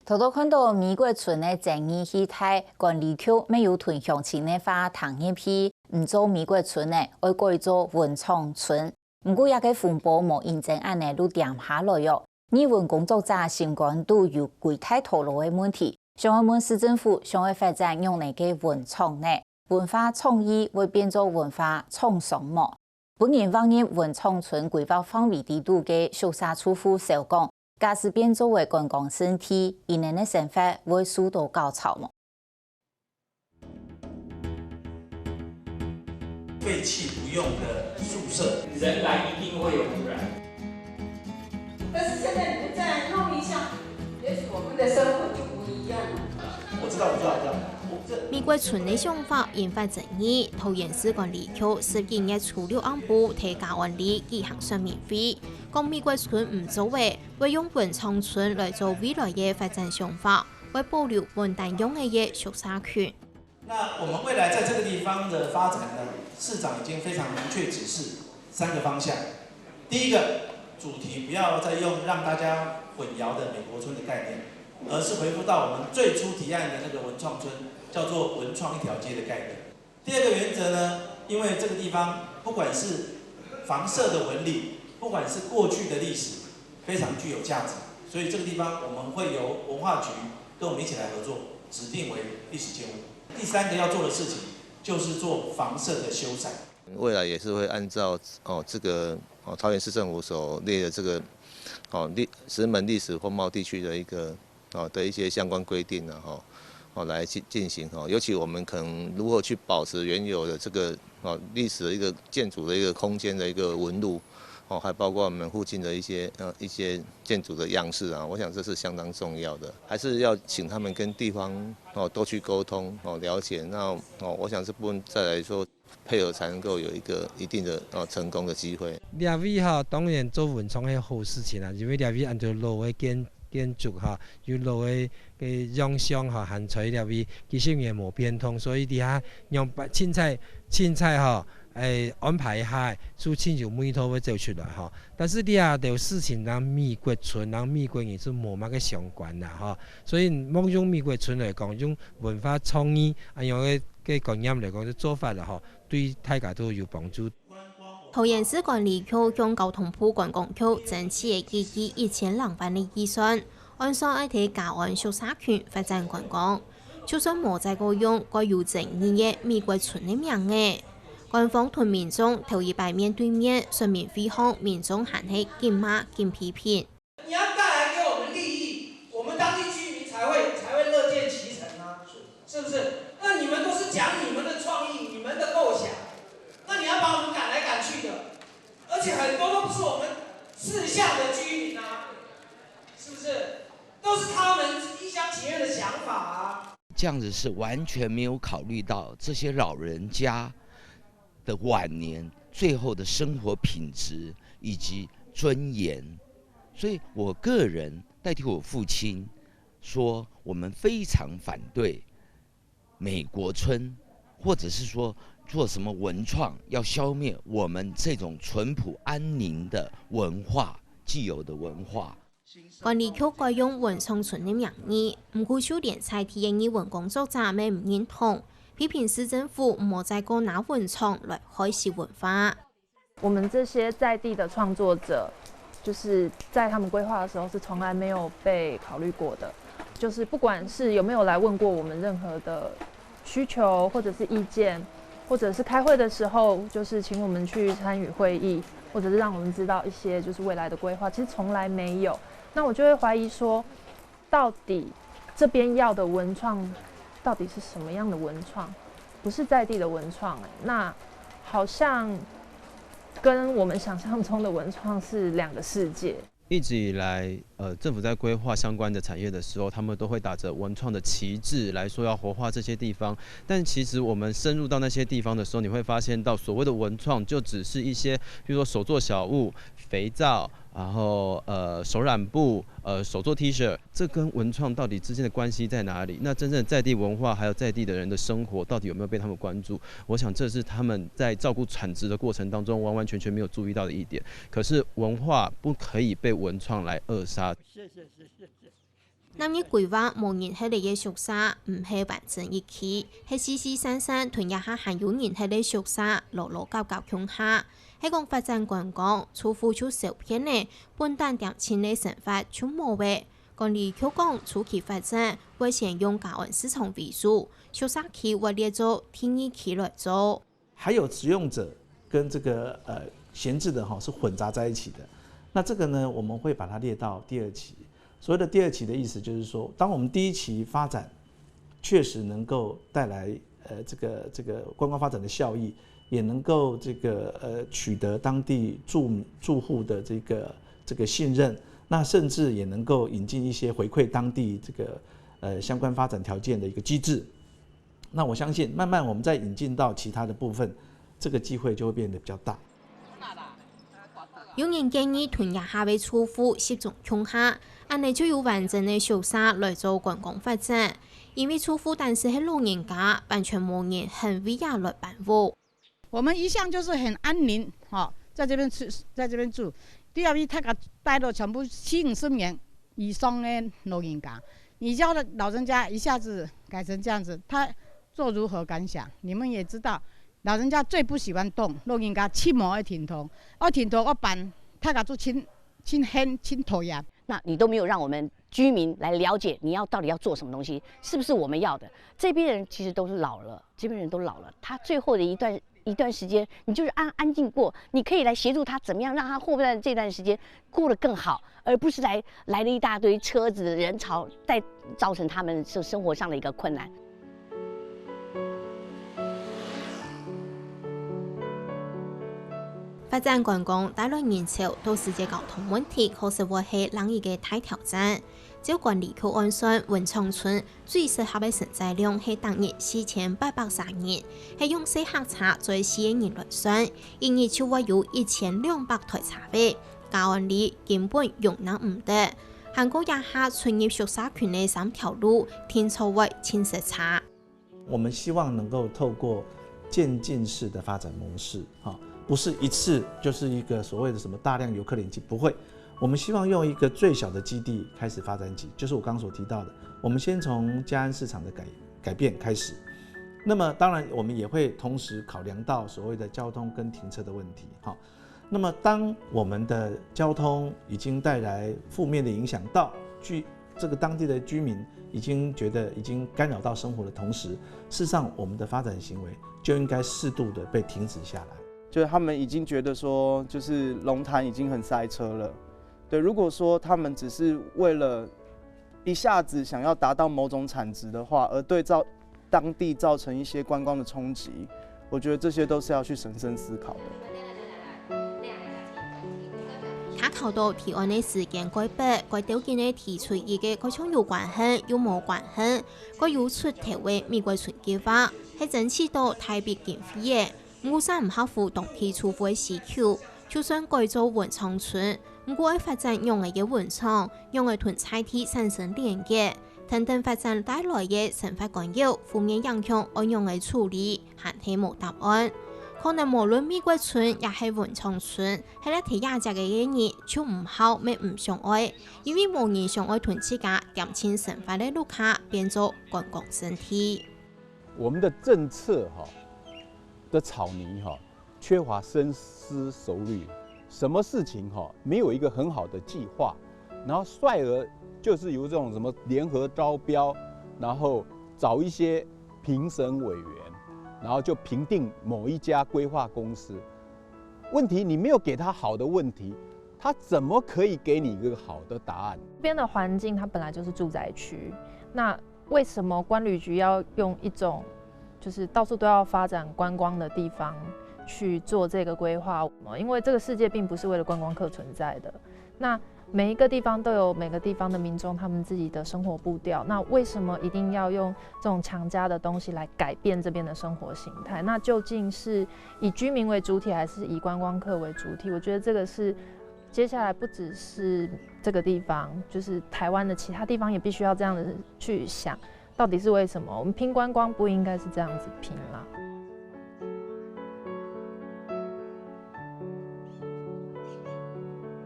偷偷看到美国村的争议事态，管理局没有屯乡亲的话谈一批，唔做美国村的，要改做文创村。不过，也个风波无认真按呢都点下来哟。议文工作者相关都有柜台透露的问题，想要问市政府想要发展用哪个文创呢？文化创意会变做文化创伤么？本年往年文创村规划范围地度嘅小沙处夫小讲。假使变作为观光胜地，一年的生活会受到高潮吗？废弃不用的宿舍，人来一定会有污染。但是现在你们再弄一下，也许我们的生活就不一样了。我知道。美国村的想法引发争议，桃园市管理局12月初6暗部提交案例举行说明会，讲美国村唔作为，会用文创村来做未来的发展想法，为保留文旦用的宿舍区。那我们未来在这个地方的发展呢，市长已经非常明确指示3个方向。第一个主题不要再用让大家混淆的美国村的概念，而是回复到我们最初提案的那个文创村，叫做文创一条街的概念。第二个原则呢，因为这个地方不管是房舍的纹理，不管是过去的历史，非常具有价值，所以这个地方我们会由文化局跟我们一起来合作，指定为历史建物。第3个要做的事情就是做房舍的修缮。未来也是会按照这个桃园市政府所列的这个石门历史风貌地区的一个的一些相关规定来进行尤其我们可能如何去保持原有的这个历史的一个建筑的一个空间的一个纹路还包括我们附近的一些建筑的样式我想这是相当重要的，还是要请他们跟地方多去沟通了解。那我想这部分再来说配合才能够有一个一定的成功的机会。列位当然做文创是好事情啦，因为列位按照老的建筑有老的样相含在列位其实也无变通，所以底下用凊彩安排下，事情就每套要做出来但是你有事情让美国村、让美国艺术无乜个相关啦所以某种美国村来讲，种文化创意用嘅概念来讲，做法啦对大家都有帮助。桃园市管理局向交通部观光局争取的基金1000万的预算，按算爱提加安宿舍区发展观光，就算无再个用该有争议的美国村的名额。官方同民众头一摆面对面说明会后，民众喊起禁骂禁批评。你要带来给我们利益，我们当地居民才会乐见其成是不是？那你们都是讲你们的创意、你们的构想，那你要把我们赶来赶去的，而且很多都不是我们市下的居民是不是？都是他们一厢情愿的想法这样子是完全没有考虑到这些老人家的晚年最后的生活品质以及尊严，所以我个人代替我父亲说，我们非常反对美国村，或者是说做什么文创，要消灭我们这种淳朴安宁的文化，既有的文化。管理局改用文创村的名义，不过就连采提的议文工作者也唔认同。批评市政府莫再个拿文创来开始文化。我们这些在地的创作者，就是在他们规划的时候是从来没有被考虑过的。就是不管是有没有来问过我们任何的需求或者是意见，或者是开会的时候，就是请我们去参与会议，或者是让我们知道一些就是未来的规划，其实从来没有。那我就会怀疑说，到底这边要的文创到底是什么样的文创？不是在地的文创那好像跟我们想象中的文创是2个世界。一直以来，政府在规划相关的产业的时候，他们都会打着文创的旗帜来说要活化这些地方。但其实我们深入到那些地方的时候，你会发现到所谓的文创，就只是一些，比如说手做小物、肥皂，然后手染布、手做 T 恤，这跟文创到底之间的关系在哪里？那真正在地文化还有在地的人的生活，到底有没有被他们关注？我想这是他们在照顾产值的过程当中完完全全没有注意到的一点。可是文化不可以被文创来扼杀。南日规划无人迄类嘅宿舍，唔係完整一期，係四四散散，屯一下含有人迄類宿舍，落落交交向下。喺講發展觀光，除付出小片呢，本單點錢嘅成法就冇嘅。講李橋講初期發展會先用嘉安市場為主，宿舍區會列做天意區來做。還有使用者跟這個閒置的是混雜在一起的，那這個呢，我們會把它列到第二期。所謂的第二期的意思就是說，當我們第一期發展確實能夠帶來這個觀光發展的效益，也能夠取得當地住戶的這個信任，那甚至也能夠引進一些回饋當地相關發展條件的一個機制。那我相信慢慢我們再引進到其他的部分，這個機會就會變得比較大。有人建議屯一下嘅厝戶集中向下，安尼就有完整嘅宿舍來做觀光發展。因為厝戶但是係老人家，完全冇人很為呀來辦屋。我們一向就是很安寧，在這邊住。第二位，他帶了全部40-50年以上的老人家，你叫老人家一下子改成這樣子，他作如何感想？你們也知道。老人家最不喜歡動，老人家切莫去停頭，停頭辦，他家做清黑清頭呀。那你都沒有讓我們居民來了解你到底要做什麼東西，是不是我們要的？這邊人其實都是老了，這邊人都老了，他最後的一段時間，你就是安靜過，你可以來協助他，怎麼樣讓他後邊這段時間過得更好，而不是來了一大堆車子人潮，再造成他們生活上的一個困難。發展觀光帶來人潮，到世界交通問題確實會係人一個大挑戰。照管理區按算，文昌村最適合嘅承載量係當日4830人，係用4客車載4人來算，一日就會有1200台車位。嘉安里根本容納唔得，韓國一下村入宿舍區嘅3條路停車位清實差。我們希望能夠透過漸進式的發展模式，不是一次就是一個所謂的什麼大量遊客累積，不會。我們希望用一個最小的基地開始發展起，就是我剛所提到的，我們先從嘉安市場的改變開始。那麼當然我們也會同時考量到所謂的交通跟停車的問題。那麼當我們的交通已經帶來負面的影響到這個當地的居民已經覺得已經干擾到生活的同時，事實上我們的發展行為就應該適度的被停止下來。就是他們已經覺得說，就是龍潭已經很塞車了。對，如果說他們只是為了一下子想要達到某種產值的話，而對當地造成一些觀光的衝擊，我覺得這些都是要去審慎思考的。他考到提案的時間改變，該條件的提出一個各種有關係又冇關係，該有出提為美國村計劃，係爭取到台北經費嘅。唔三唔合乎當地厝戶嘅需求，就算改造文昌村，唔過喺發展用嘅文昌，用嚟同菜地產生連結，等等發展帶來嘅生活干擾、負面影響，按用嚟處理，還係冇答案。可能無論美國村也係文昌村，喺咧睇亞隻嘅人就唔好咩唔相愛，因為無人相愛同自家點錢生活嘅路卡變做觀光勝地。我們的政策的草擬缺乏深思熟慮，什麼事情沒有一個很好的計劃，然後率而就是由這種什麼聯合招標，然後找一些評審委員，然後就評定某一家規劃公司。問題你沒有給他好的問題，他怎麼可以給你一個好的答案？這邊的環境它本來就是住宅區，那為什麼觀旅局要用一種就是到處都要發展觀光的地方去做這個規劃？因為這個世界並不是為了觀光客存在的。那每一個地方都有每個地方的民眾他們自己的生活步調，那為什麼一定要用這種強加的東西來改變這邊的生活形態？那究竟是以居民為主體，還是以觀光客為主體？我覺得這個是接下來不只是這個地方，就是台灣的其他地方也必須要這樣子去想。到底是為什麼？我們拼觀光不應該是這樣子拼啦。